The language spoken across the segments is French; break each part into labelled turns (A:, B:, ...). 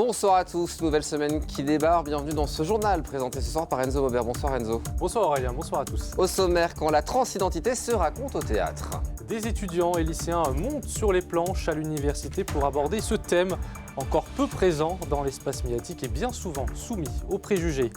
A: Bonsoir à tous, nouvelle semaine qui débarre. Bienvenue dans ce journal présenté ce soir par Enzo Maubert. Bonsoir Enzo.
B: Bonsoir Aurélien, bonsoir à tous.
A: Au sommaire, quand la transidentité se raconte au théâtre.
B: Des étudiants et lycéens montent sur les planches à l'université pour aborder ce thème encore peu présent dans l'espace médiatique et bien souvent soumis aux préjugés.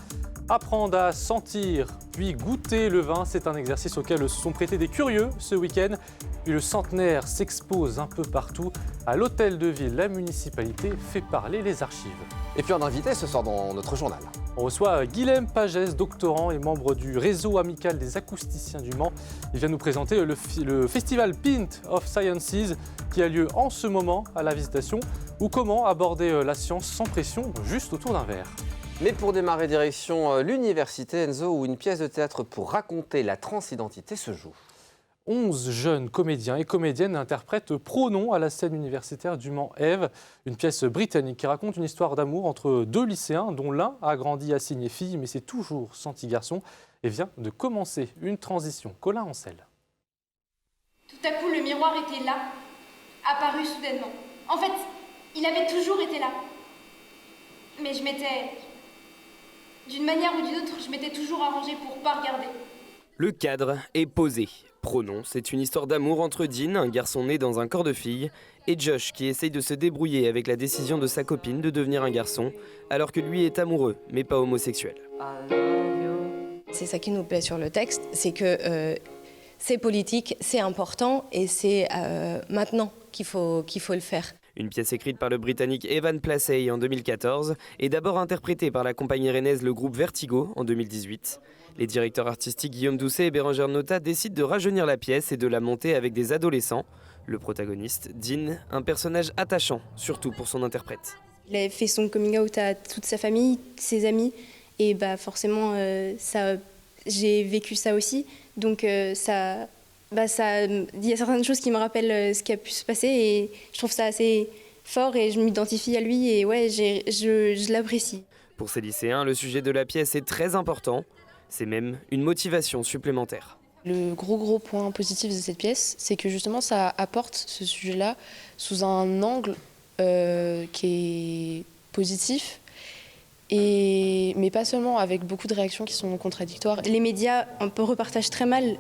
B: Apprendre à sentir puis goûter le vin, c'est un exercice auquel se sont prêtés des curieux ce week-end. Puis le centenaire s'expose un peu partout. À l'hôtel de ville, la municipalité fait parler les archives.
A: Et puis un invité ce soir dans notre journal.
B: On reçoit Guilhem Pagès, doctorant et membre du réseau amical des acousticiens du Mans. Il vient nous présenter le festival Pint of Sciences qui a lieu en ce moment à la Visitation, ou comment aborder la science sans pression, juste autour d'un verre.
A: Mais pour démarrer, direction l'université Enzo, où une pièce de théâtre pour raconter la transidentité se joue.
B: 11 jeunes comédiens et comédiennes interprètent Pronom à la scène universitaire du Mans Ève, une pièce britannique qui raconte une histoire d'amour entre deux lycéens dont l'un a grandi assigné fille mais s'est toujours senti garçon et vient de commencer une transition. Colin Ancel.
C: Tout à coup, le miroir était là, apparu soudainement. En fait, il avait toujours été là. Mais je m'étais... D'une manière ou d'une autre, je m'étais toujours arrangée pour pas regarder.
D: Le cadre est posé. Pronom, c'est une histoire d'amour entre Dean, un garçon né dans un corps de fille, et Josh qui essaye de se débrouiller avec la décision de sa copine de devenir un garçon, alors que lui est amoureux, mais pas homosexuel.
E: C'est ça qui nous plaît sur le texte, c'est que c'est politique, c'est important et c'est maintenant qu'il faut le faire.
D: Une pièce écrite par le Britannique Evan Placey en 2014 et d'abord interprétée par la compagnie rennaise Le Groupe Vertigo en 2018. Les directeurs artistiques Guillaume Doucet et Bérengère Nota décident de rajeunir la pièce et de la monter avec des adolescents. Le protagoniste, Dean, un personnage attachant, surtout pour son interprète.
E: Il a fait son coming out à toute sa famille, ses amis, et forcément, j'ai vécu ça aussi. Donc il y a certaines choses qui me rappellent ce qui a pu se passer et je trouve ça assez fort et je m'identifie à lui et ouais, je l'apprécie.
D: Pour ces lycéens, le sujet de la pièce est très important. C'est même une motivation supplémentaire.
F: Le gros point positif de cette pièce, c'est que justement ça apporte ce sujet-là sous un angle qui est positif, mais pas seulement, avec beaucoup de réactions qui sont contradictoires.
E: Les médias repartagent très mal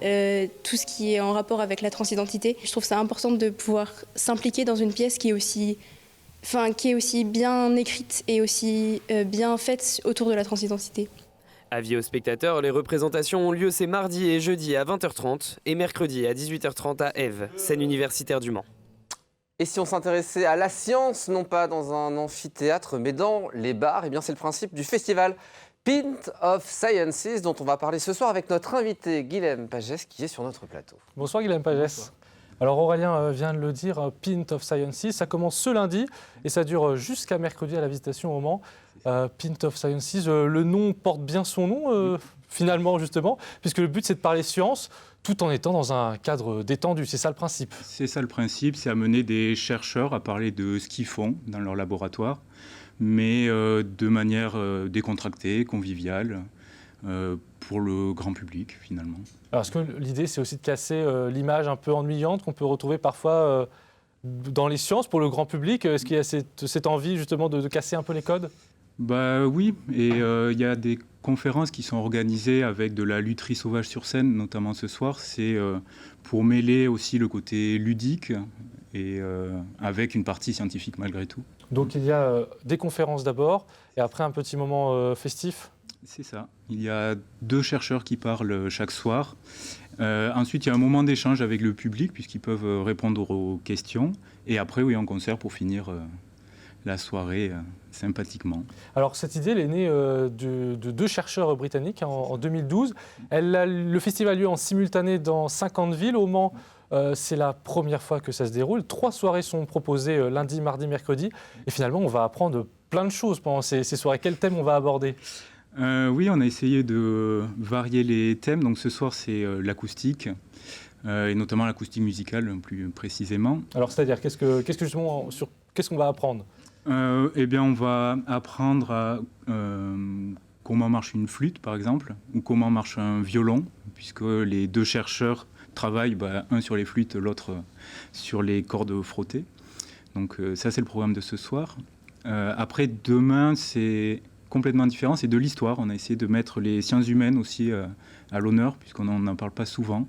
E: tout ce qui est en rapport avec la transidentité. Je trouve ça important de pouvoir s'impliquer dans une pièce qui est aussi bien écrite et aussi bien faite autour de la transidentité.
D: Avis aux spectateurs, les représentations ont lieu ces mardis et jeudis à 20h30 et mercredi à 18h30 à Ève, scène universitaire du Mans.
A: Et si on s'intéressait à la science, non pas dans un amphithéâtre, mais dans les bars, eh bien c'est le principe du festival Pint of Sciences, dont on va parler ce soir avec notre invité Guilhem Pagès, qui est sur notre plateau.
B: Bonsoir Guilhem Pagès. Bonsoir. Alors Aurélien vient de le dire, Pint of Sciences, ça commence ce lundi et ça dure jusqu'à mercredi à la Visitation au Mans. Pint of Sciences, le nom porte bien son nom finalement justement, puisque le but c'est de parler science tout en étant dans un cadre détendu, c'est ça le principe.
G: C'est ça le principe, c'est amener des chercheurs à parler de ce qu'ils font dans leur laboratoire, mais de manière décontractée, conviviale, pour le grand public finalement.
B: Alors est-ce que l'idée c'est aussi de casser l'image un peu ennuyante qu'on peut retrouver parfois dans les sciences pour le grand public? Est-ce qu'il y a cette envie justement de casser un peu les codes?
G: Oui, et il y a des conférences qui sont organisées avec de la lutherie sauvage sur scène, notamment ce soir. C'est pour mêler aussi le côté ludique et avec une partie scientifique malgré tout.
B: Donc il y a des conférences d'abord et après un petit moment festif?
G: C'est ça. Il y a 2 chercheurs qui parlent chaque soir. Ensuite, il y a un moment d'échange avec le public puisqu'ils peuvent répondre aux questions. Et après, oui, en concert pour finir la soirée sympathiquement.
B: Alors cette idée, elle est née de 2 chercheurs britanniques en 2012. Le festival a lieu en simultané dans 50 villes. Au Mans, c'est la première fois que ça se déroule. 3 soirées sont proposées lundi, mardi, mercredi. Et finalement, on va apprendre plein de choses pendant ces soirées. Quel thème on va aborder ?
G: Oui, on a essayé de varier les thèmes. Donc ce soir, c'est l'acoustique. Et notamment l'acoustique musicale, plus précisément.
B: Alors c'est-à-dire, qu'est-ce qu'on va apprendre ?
G: On va apprendre comment marche une flûte, par exemple, ou comment marche un violon, puisque les 2 chercheurs travaillent, un sur les flûtes, l'autre sur les cordes frottées. Donc ça, c'est le programme de ce soir. Après, demain, c'est complètement différent, c'est de l'histoire. On a essayé de mettre les sciences humaines aussi à l'honneur, puisqu'on n'en parle pas souvent.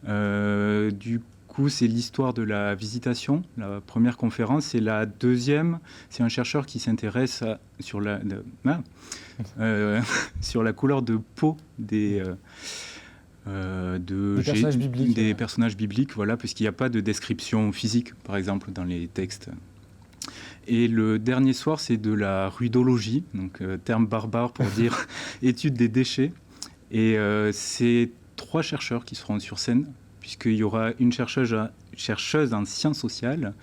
G: Du coup, c'est l'histoire de la visitation, la première conférence. Et la deuxième, c'est un chercheur qui s'intéresse sur la couleur de peau des personnages bibliques, voilà, puisqu'il n'y a pas de description physique, par exemple, dans les textes. Et le dernier soir, c'est de la rudologie, donc terme barbare pour dire étude des déchets. Et c'est 3 chercheurs qui seront sur scène, puisqu'il y aura une chercheuse en sciences sociales,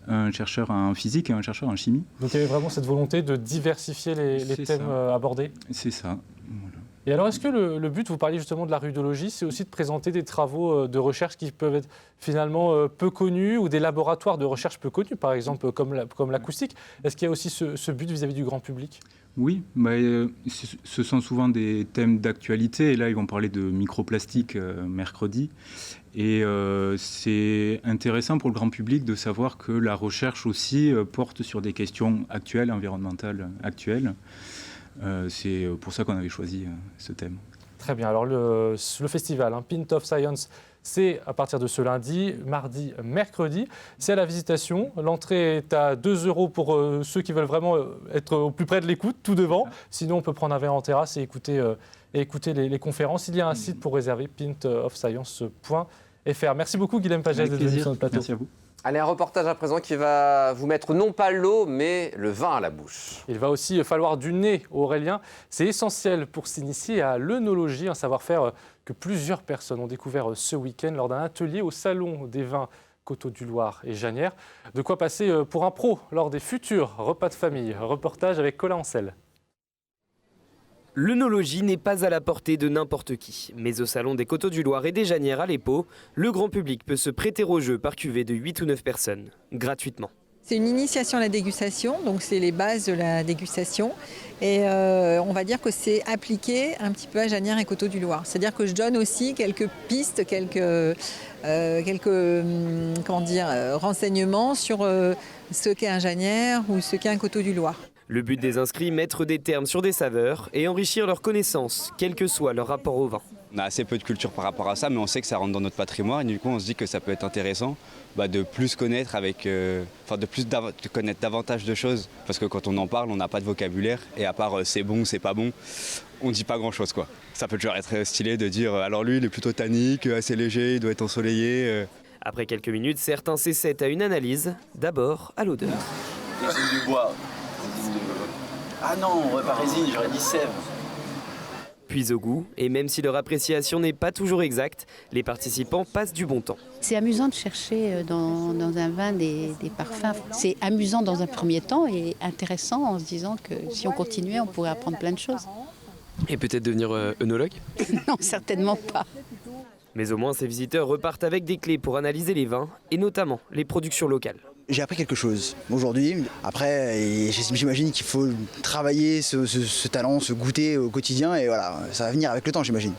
G: un chercheur en physique et un chercheur en chimie.
B: Donc il y avait vraiment cette volonté de diversifier les thèmes abordés.
G: C'est ça. Voilà.
B: Et alors, est-ce que le but, vous parliez justement de la rudologie, c'est aussi de présenter des travaux de recherche qui peuvent être finalement peu connus ou des laboratoires de recherche peu connus, par exemple comme l'acoustique? Est-ce qu'il y a aussi ce but vis-à-vis du grand public?
G: Oui, ce sont souvent des thèmes d'actualité. Et là, ils vont parler de microplastique mercredi. Et c'est intéressant pour le grand public de savoir que la recherche aussi porte sur des questions actuelles, environnementales actuelles. C'est pour ça qu'on avait choisi ce thème.
B: Très bien. Alors le festival Pint of Science, c'est à partir de ce lundi, mardi, mercredi. C'est à la Visitation. L'entrée est à 2 € pour ceux qui veulent vraiment être au plus près de l'écoute, tout devant. Sinon, on peut prendre un verre en terrasse et écouter les conférences. Il y a un site pour réserver, pintofscience.fr. Merci beaucoup, Guilhem Pagès, d'être venu sur notre plateau.
G: Merci à vous.
A: Allez, un reportage à présent qui va vous mettre non pas l'eau, mais le vin à la bouche.
B: Il va aussi falloir du nez, Aurélien. C'est essentiel pour s'initier à l'œnologie, un savoir-faire que plusieurs personnes ont découvert ce week-end lors d'un atelier au Salon des vins Coteaux-du-Loir et Janières. De quoi passer pour un pro lors des futurs repas de famille. Reportage avec Colin Ancel.
D: L'œnologie n'est pas à la portée de n'importe qui. Mais au Salon des Coteaux-du-Loir et des Janières à l'Épau, le grand public peut se prêter au jeu par cuvée de 8 ou 9 personnes, gratuitement.
H: C'est une initiation à la dégustation, donc c'est les bases de la dégustation. Et on va dire que c'est appliqué un petit peu à Janières et Coteaux-du-Loir. C'est-à-dire que je donne aussi quelques pistes, quelques renseignements sur ce qu'est un Janières ou ce qu'est un Coteaux-du-Loir.
D: Le but des inscrits, mettre des termes sur des saveurs et enrichir leurs connaissances, quel que soit leur rapport au vin.
I: On a assez peu de culture par rapport à ça, mais on sait que ça rentre dans notre patrimoine. Et du coup, on se dit que ça peut être intéressant de plus connaître de connaître davantage de choses. Parce que quand on en parle, on n'a pas de vocabulaire. Et à part c'est bon, c'est pas bon, on ne dit pas grand-chose, quoi. Ça peut toujours être stylé de dire alors lui, il est plutôt tannique, assez léger, il doit être ensoleillé.
D: Après quelques minutes, certains s'essaient à une analyse. D'abord, à l'odeur.
J: Résine du bois. Ah non, pas résine, j'aurais dit sève.
D: Puis au goût, et même si leur appréciation n'est pas toujours exacte, les participants passent du bon temps.
K: C'est amusant de chercher dans un vin des parfums. C'est amusant dans un premier temps et intéressant en se disant que si on continuait, on pourrait apprendre plein de choses.
D: Et peut-être devenir œnologue ?
K: Non, certainement pas.
D: Mais au moins, ces visiteurs repartent avec des clés pour analyser les vins, et notamment les productions locales.
L: J'ai appris quelque chose aujourd'hui. Après, j'imagine qu'il faut travailler ce talent, ce goûter au quotidien, et voilà, ça va venir avec le temps, j'imagine.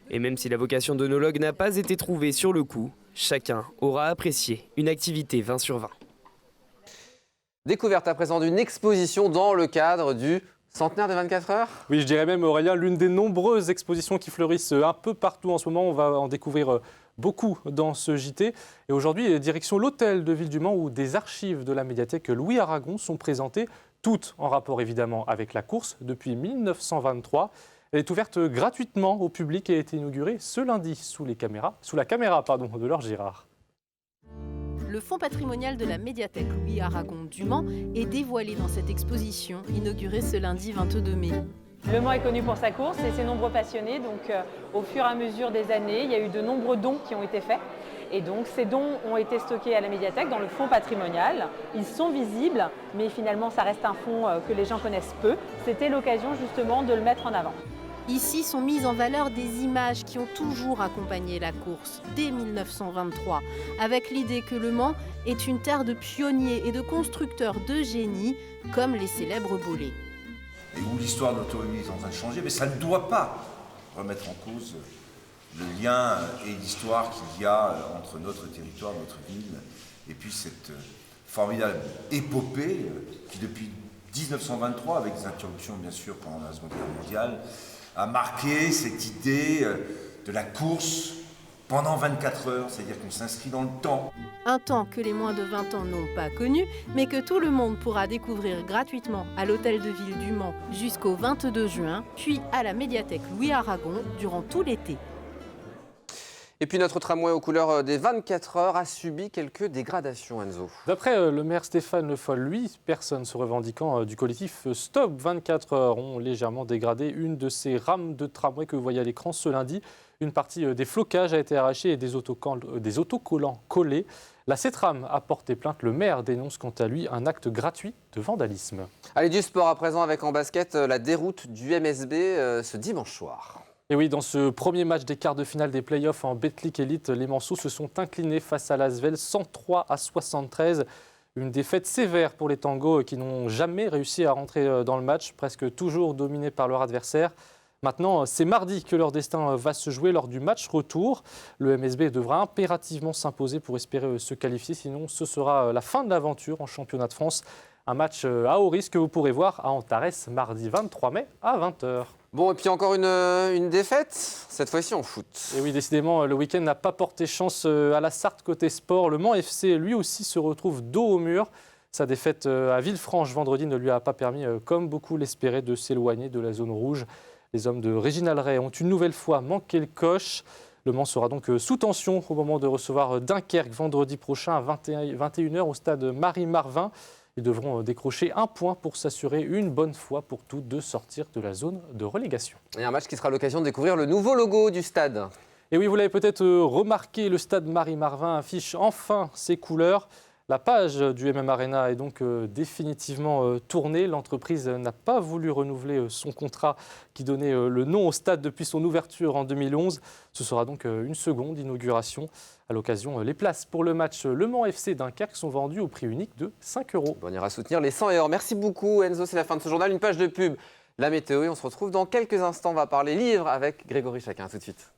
D: Et même si la vocation d'œnologue n'a pas été trouvée sur le coup, chacun aura apprécié une activité 20 sur 20.
A: Découverte à présent d'une exposition dans le cadre du centenaire des 24 heures.
B: Oui, je dirais même, Aurélien, l'une des nombreuses expositions qui fleurissent un peu partout en ce moment. On va en découvrir beaucoup dans ce JT. Et aujourd'hui, direction l'hôtel de Ville du Mans où des archives de la médiathèque Louis Aragon sont présentées, toutes en rapport évidemment avec la course depuis 1923. Elle est ouverte gratuitement au public et a été inaugurée ce lundi sous la caméra de Laure Girard.
M: Le fonds patrimonial de la médiathèque Louis Aragon du Mans est dévoilé dans cette exposition inaugurée ce lundi 22 mai.
N: Le Mans est connu pour sa course et ses nombreux passionnés. Donc, au fur et à mesure des années, il y a eu de nombreux dons qui ont été faits. Et donc, ces dons ont été stockés à la médiathèque dans le fonds patrimonial. Ils sont visibles, mais finalement, ça reste un fonds que les gens connaissent peu. C'était l'occasion justement de le mettre en avant.
M: Ici sont mises en valeur des images qui ont toujours accompagné la course, dès 1923, avec l'idée que Le Mans est une terre de pionniers et de constructeurs de génie, comme les célèbres Bollé.
O: Et où l'histoire de l'automobile est en train de changer, mais ça ne doit pas remettre en cause le lien et l'histoire qu'il y a entre notre territoire, notre ville, et puis cette formidable épopée qui depuis 1923, avec des interruptions bien sûr pendant la Seconde Guerre mondiale, a marqué cette idée de la course pendant 24 heures, c'est-à-dire qu'on s'inscrit dans le temps.
M: Un temps que les moins de 20 ans n'ont pas connu, mais que tout le monde pourra découvrir gratuitement à l'Hôtel de Ville du Mans jusqu'au 22 juin, puis à la médiathèque Louis Aragon durant tout l'été.
A: Et puis notre tramway aux couleurs des 24 heures a subi quelques dégradations, Enzo.
B: D'après le maire Stéphane Le Foll, lui, personne se revendiquant du collectif Stop 24 heures ont légèrement dégradé une de ces rames de tramway que vous voyez à l'écran ce lundi. Une partie des flocages a été arrachée et des autocollants collés. La CETRAM a porté plainte. Le maire dénonce quant à lui un acte gratuit de vandalisme.
A: Allez, du sport à présent avec en basket la déroute du MSB ce dimanche soir.
B: Et oui, dans ce premier match des quarts de finale des playoffs en Betclic Elite, les Manceaux se sont inclinés face à l'Asvel 103-73. Une défaite sévère pour les Tangos qui n'ont jamais réussi à rentrer dans le match, presque toujours dominés par leur adversaire. Maintenant, c'est mardi que leur destin va se jouer lors du match retour. Le MSB devra impérativement s'imposer pour espérer se qualifier, sinon ce sera la fin de l'aventure en championnat de France. Un match à haut risque que vous pourrez voir à Antares mardi 23 mai à 20h.
A: Bon, et puis encore une défaite, cette fois-ci en foot.
B: Et oui, décidément, le week-end n'a pas porté chance à la Sarthe côté sport. Le Mans FC, lui aussi, se retrouve dos au mur. Sa défaite à Villefranche vendredi ne lui a pas permis, comme beaucoup l'espéraient, de s'éloigner de la zone rouge. Les hommes de Réginald Ray ont une nouvelle fois manqué le coche. Le Mans sera donc sous tension au moment de recevoir Dunkerque vendredi prochain à 21h au stade Marie-Marvin. Ils devront décrocher un point pour s'assurer une bonne fois pour toutes de sortir de la zone de relégation.
A: Et un match qui sera l'occasion de découvrir le nouveau logo du stade.
B: Et oui, vous l'avez peut-être remarqué, le stade Marie-Marvin affiche enfin ses couleurs. La page du MM Arena est donc définitivement tournée. L'entreprise n'a pas voulu renouveler son contrat qui donnait le nom au stade depuis son ouverture en 2011. Ce sera donc une seconde inauguration. À l'occasion, les places pour le match Le Mans FC Dunkerque sont vendues au prix unique de 5 €.
A: On ira soutenir les 100 €. Merci beaucoup Enzo, c'est la fin de ce journal. Une page de pub, la météo, et on se retrouve dans quelques instants. On va parler livre avec Grégory Chacun. À tout de suite.